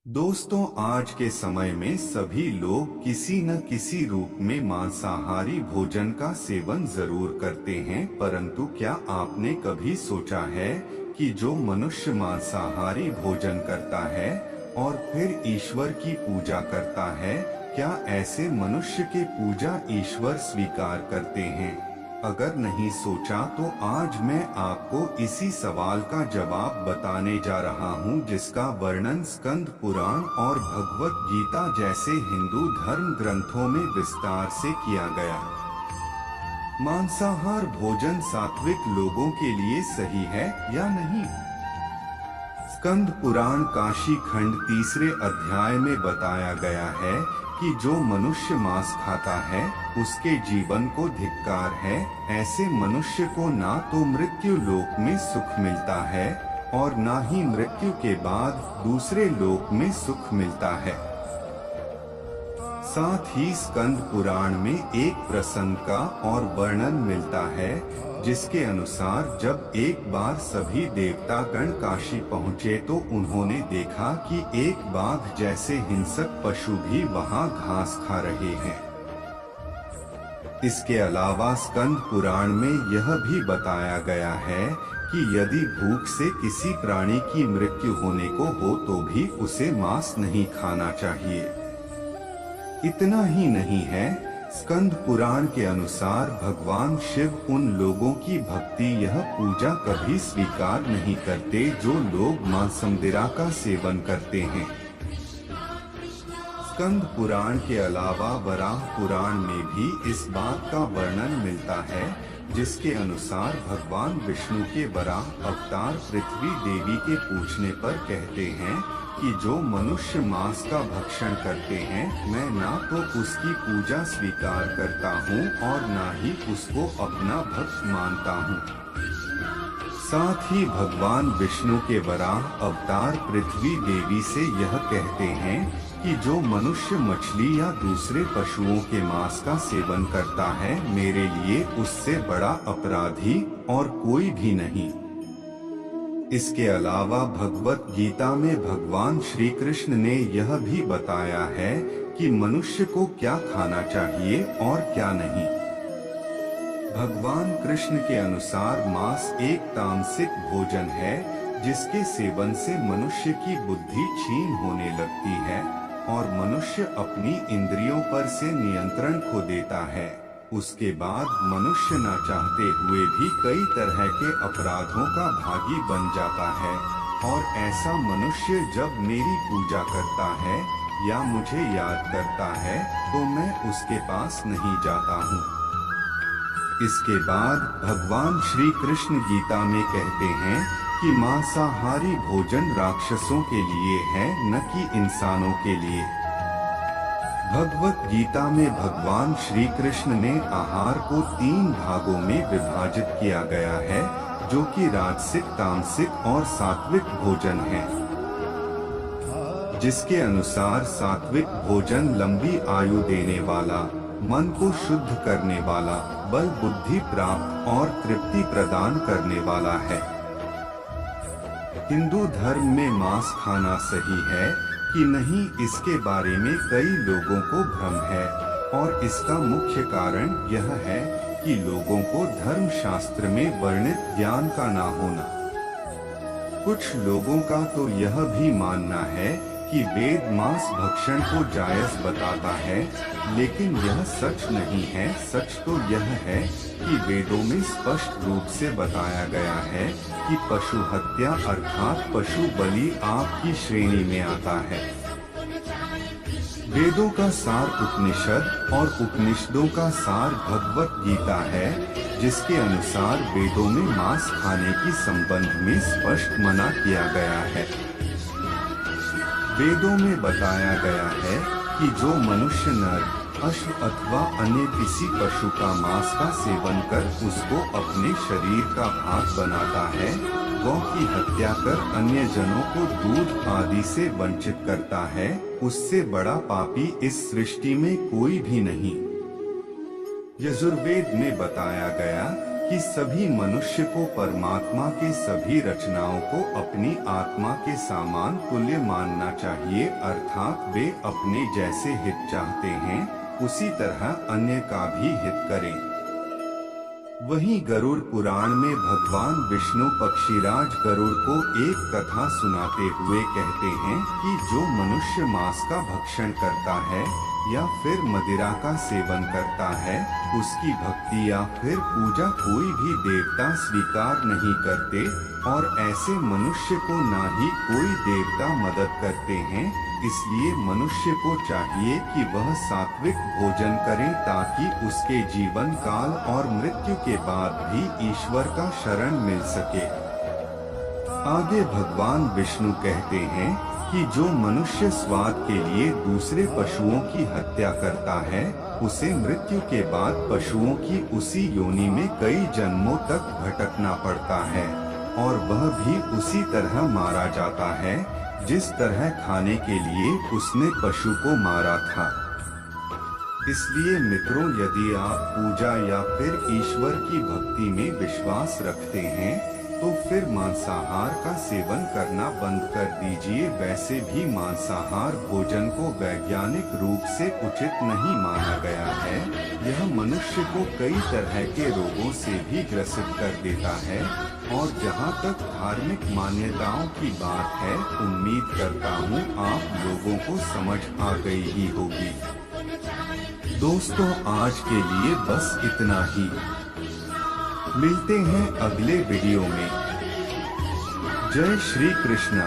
दोस्तों, आज के समय में सभी लोग किसी न किसी रूप में मांसाहारी भोजन का सेवन जरूर करते हैं, परंतु क्या आपने कभी सोचा है कि जो मनुष्य मांसाहारी भोजन करता है और फिर ईश्वर की पूजा करता है, क्या ऐसे मनुष्य के पूजा ईश्वर स्वीकार करते हैं? अगर नहीं सोचा तो आज मैं आपको इसी सवाल का जवाब बताने जा रहा हूं, जिसका वर्णन स्कंद पुराण और भगवत गीता जैसे हिंदू धर्म ग्रंथों में विस्तार से किया गया। मांसाहार भोजन सात्विक लोगों के लिए सही है या नहीं? स्कंद पुराण काशी खंड 3 अध्याय में बताया गया है कि जो मनुष्य मांस खाता है उसके जीवन को धिक्कार है। ऐसे मनुष्य को ना तो मृत्यु लोक में सुख मिलता है और ना ही मृत्यु के बाद दूसरे लोक में सुख मिलता है। साथ ही स्कंद पुराण में एक प्रसंग का और वर्णन मिलता है, जिसके अनुसार जब एक बार सभी देवतागण काशी पहुँचे तो उन्होंने देखा कि एक बाघ जैसे हिंसक पशु भी वहां घास खा रहे हैं। इसके अलावा स्कंद पुराण में यह भी बताया गया है कि यदि भूख से किसी प्राणी की मृत्यु होने को हो तो भी उसे मांस नहीं खाना चाहिए। इतना ही नहीं है, स्कंद पुराण के अनुसार भगवान शिव उन लोगों की भक्ति यह पूजा कभी स्वीकार नहीं करते जो लोग मांसमदिरा का सेवन करते हैं। स्कंद पुराण के अलावा वराह पुराण में भी इस बात का वर्णन मिलता है, जिसके अनुसार भगवान विष्णु के वराह अवतार पृथ्वी देवी के पूछने पर कहते हैं कि जो मनुष्य मांस का भक्षण करते हैं, मैं ना तो उसकी पूजा स्वीकार करता हूँ और ना ही उसको अपना भक्त मानता हूँ। साथ ही भगवान विष्णु के वराह अवतार पृथ्वी देवी से यह कहते हैं कि जो मनुष्य मछली या दूसरे पशुओं के मांस का सेवन करता है, मेरे लिए उससे बड़ा अपराधी और कोई भी नहीं। इसके अलावा भगवत गीता में भगवान श्री कृष्ण ने यह भी बताया है कि मनुष्य को क्या खाना चाहिए और क्या नहीं। भगवान कृष्ण के अनुसार मांस एक तामसिक भोजन है, जिसके सेवन से मनुष्य की बुद्धि क्षीण होने लगती है और मनुष्य अपनी इंद्रियों पर से नियंत्रण खो देता है। उसके बाद मनुष्य न चाहते हुए भी कई तरह के अपराधों का भागी बन जाता है और ऐसा मनुष्य जब मेरी पूजा करता है या मुझे याद करता है तो मैं उसके पास नहीं जाता हूँ। इसके बाद भगवान श्री कृष्ण गीता में कहते हैं कि मांसाहारी भोजन राक्षसों के लिए है, न कि इंसानों के लिए। भगवत गीता में भगवान श्री कृष्ण ने आहार को 3 भागों में विभाजित किया गया है, जो कि राजसिक, तामसिक और सात्विक भोजन है। जिसके अनुसार सात्विक भोजन लंबी आयु देने वाला, मन को शुद्ध करने वाला, बल बुद्धि प्राप्त और तृप्ति प्रदान करने वाला है। हिंदू धर्म में मांस खाना सही है कि नहीं, इसके बारे में कई लोगों को भ्रम है और इसका मुख्य कारण यह है कि लोगों को धर्म शास्त्र में वर्णित ज्ञान का ना होना। कुछ लोगों का तो यह भी मानना है कि वेद मांस भक्षण को जायज बताता है, लेकिन यह सच नहीं है। सच तो यह है कि वेदों में स्पष्ट रूप से बताया गया है कि पशु हत्या अर्थात पशु बलि आपकी श्रेणी में आता है। वेदों का सार उपनिषद और उपनिषदों का सार भगवत गीता है, जिसके अनुसार वेदों में मांस खाने की संबंध में स्पष्ट मना किया गया है। वेदों में बताया गया है कि जो मनुष्य नर, अश्व अथवा अन्य किसी पशु का मांस का सेवन कर उसको अपने शरीर का भाग बनाता है, गौ की हत्या कर अन्य जनों को दूध आदि से वंचित करता है, उससे बड़ा पापी इस सृष्टि में कोई भी नहीं। यजुर्वेद में बताया गया कि सभी मनुष्य को परमात्मा के सभी रचनाओं को अपनी आत्मा के समान तुल्य मानना चाहिए, अर्थात वे अपने जैसे हित चाहते हैं उसी तरह अन्य का भी हित करें। वहीं गरुड़ पुराण में भगवान विष्णु पक्षीराज गरुड़ को एक कथा सुनाते हुए कहते हैं कि जो मनुष्य मांस का भक्षण करता है या फिर मदिरा का सेवन करता है, उसकी भक्ति या फिर पूजा कोई भी देवता स्वीकार नहीं करते और ऐसे मनुष्य को ना ही कोई देवता मदद करते हैं। इसलिए मनुष्य को चाहिए कि वह सात्विक भोजन करे ताकि उसके जीवन काल और मृत्यु के बाद भी ईश्वर का शरण मिल सके। आगे भगवान विष्णु कहते हैं कि जो मनुष्य स्वाद के लिए दूसरे पशुओं की हत्या करता है, उसे मृत्यु के बाद पशुओं की उसी योनि में कई जन्मों तक भटकना पड़ता है और वह भी उसी तरह मारा जाता है जिस तरह खाने के लिए उसने पशु को मारा था। इसलिए मित्रों, यदि आप पूजा या फिर ईश्वर की भक्ति में विश्वास रखते हैं तो फिर मांसाहार का सेवन करना बंद कर दीजिए। वैसे भी मांसाहार भोजन को वैज्ञानिक रूप से उचित नहीं माना गया है। यह मनुष्य को कई तरह के रोगों से भी ग्रसित कर देता है और जहां तक धार्मिक मान्यताओं की बात है, उम्मीद करता हूं आप लोगों को समझ आ गई ही होगी। दोस्तों, आज के लिए बस इतना ही। मिलते हैं अगले वीडियो में। जय श्री कृष्णा।